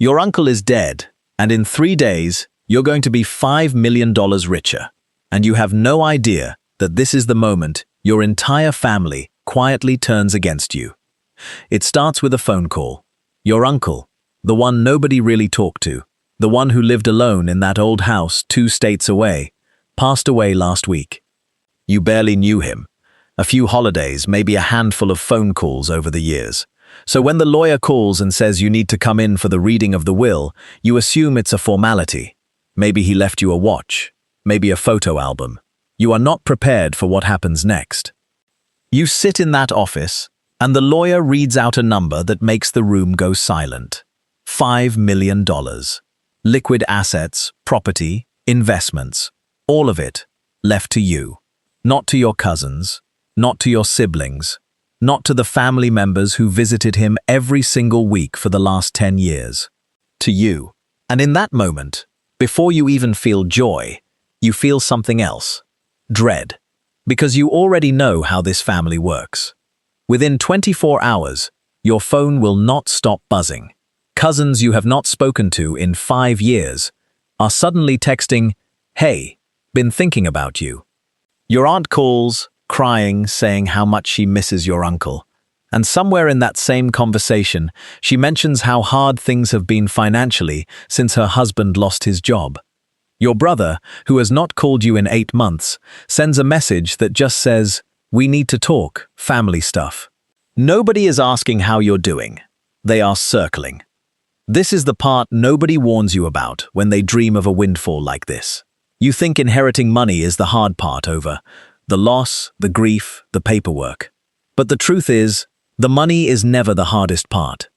Your uncle is dead, and in 3 days, you're going to be $5 million richer. And you have no idea that this is the moment your entire family quietly turns against you. It starts with a phone call. Your uncle, the one nobody really talked to, the one who lived alone in that old house 2 states away, passed away last week. You barely knew him. A few holidays, maybe a handful of phone calls over the years. So when the lawyer calls and says you need to come in for the reading of the will, you assume it's a formality. Maybe he left you a watch, maybe a photo album. You are not prepared for what happens next. You sit in that office, and the lawyer reads out a number that makes the room go silent. $5 million. Liquid assets, property, investments, all of it left to you. Not to your cousins, not to your siblings, not to the family members who visited him every single week for the last 10 years. To you. And in that moment, before you even feel joy, you feel something else. Dread. Because you already know how this family works. Within 24 hours, your phone will not stop buzzing. Cousins you have not spoken to in 5 years are suddenly texting, "Hey, been thinking about you." Your aunt calls, crying, saying how much she misses your uncle. And somewhere in that same conversation, she mentions how hard things have been financially since her husband lost his job. Your brother, who has not called you in 8 months, sends a message that just says, "We need to talk, family stuff." Nobody is asking how you're doing. They are circling. This is the part nobody warns you about when they dream of a windfall like this. You think inheriting money is the hard part over the loss, the grief, the paperwork. But the truth is, the money is never the hardest part.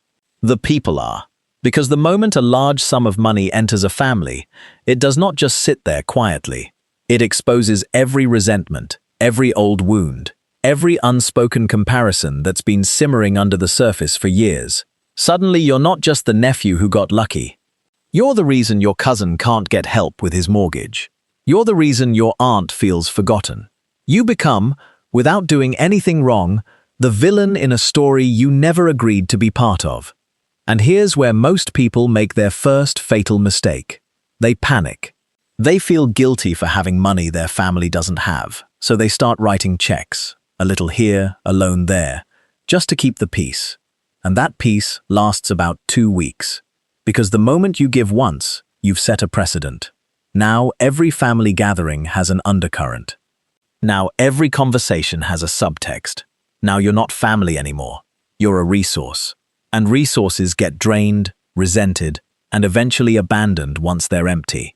The people are. Because the moment a large sum of money enters a family, it does not just sit there quietly. It exposes every resentment, every old wound, every unspoken comparison that's been simmering under the surface for years. Suddenly, you're not just the nephew who got lucky. You're the reason your cousin can't get help with his mortgage. You're the reason your aunt feels forgotten. You become, without doing anything wrong, the villain in a story you never agreed to be part of. And here's where most people make their first fatal mistake. They panic. They feel guilty for having money their family doesn't have, so they start writing checks, a little here, a loan there, just to keep the peace. And that peace lasts about 2 weeks. Because the moment you give once, you've set a precedent. Now every family gathering has an undercurrent. Now every conversation has a subtext. Now you're not family anymore. You're a resource. And resources get drained, resented, and eventually abandoned once they're empty.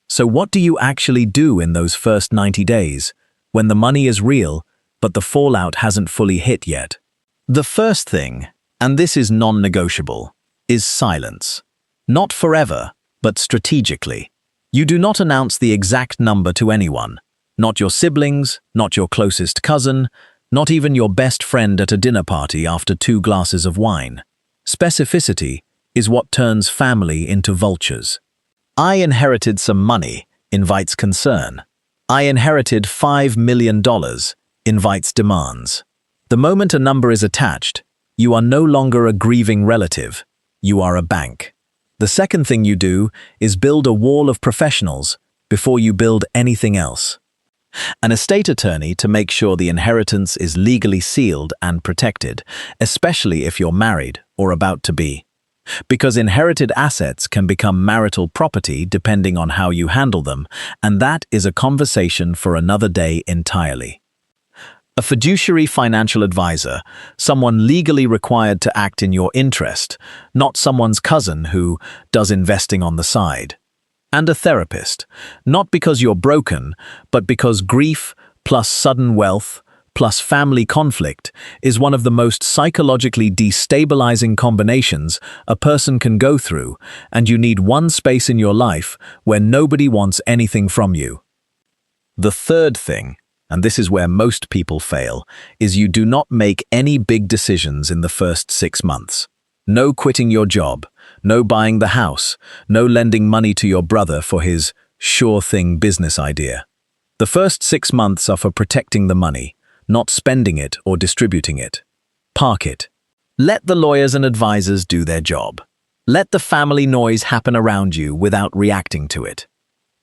So what do you actually do in those first 90 days, when the money is real, but the fallout hasn't fully hit yet? The first thing, and this is non-negotiable, is silence. Not forever, but strategically. You do not announce the exact number to anyone. Not your siblings, not your closest cousin, not even your best friend at a dinner party after 2 glasses of wine. Specificity is what turns family into vultures. "I inherited some money," invites concern. "I inherited $5 million," invites demands. The moment a number is attached, you are no longer a grieving relative. You are a bank. The second thing you do is build a wall of professionals before you build anything else. An estate attorney to make sure the inheritance is legally sealed and protected, especially if you're married or about to be. Because inherited assets can become marital property depending on how you handle them, and that is a conversation for another day entirely. A fiduciary financial advisor, someone legally required to act in your interest, not someone's cousin who does investing on the side. And a therapist, not because you're broken, but because grief plus sudden wealth plus family conflict is one of the most psychologically destabilizing combinations a person can go through, and you need one space in your life where nobody wants anything from you. The third thing, and this is where most people fail, is you do not make any big decisions in the first 6 months. No quitting your job, no buying the house, no lending money to your brother for his sure-thing business idea. The first 6 months are for protecting the money, not spending it or distributing it. Park it. Let the lawyers and advisors do their job. Let the family noise happen around you without reacting to it.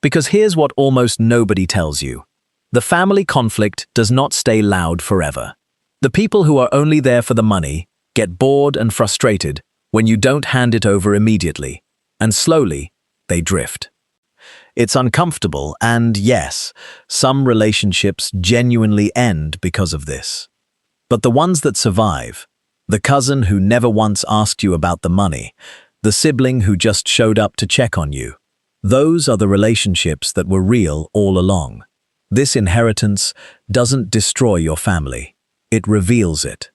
Because here's what almost nobody tells you. The family conflict does not stay loud forever. The people who are only there for the money get bored and frustrated when you don't hand it over immediately, and slowly, they drift. It's uncomfortable, and yes, some relationships genuinely end because of this. But the ones that survive, the cousin who never once asked you about the money, the sibling who just showed up to check on you, those are the relationships that were real all along. This inheritance doesn't destroy your family, it reveals it.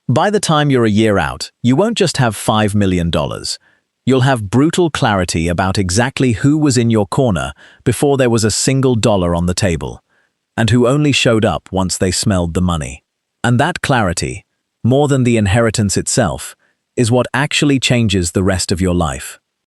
By the time you're a year out, you won't just have $5 million. You'll have brutal clarity about exactly who was in your corner before there was a single dollar on the table, and who only showed up once they smelled the money. And that clarity, more than the inheritance itself, is what actually changes the rest of your life.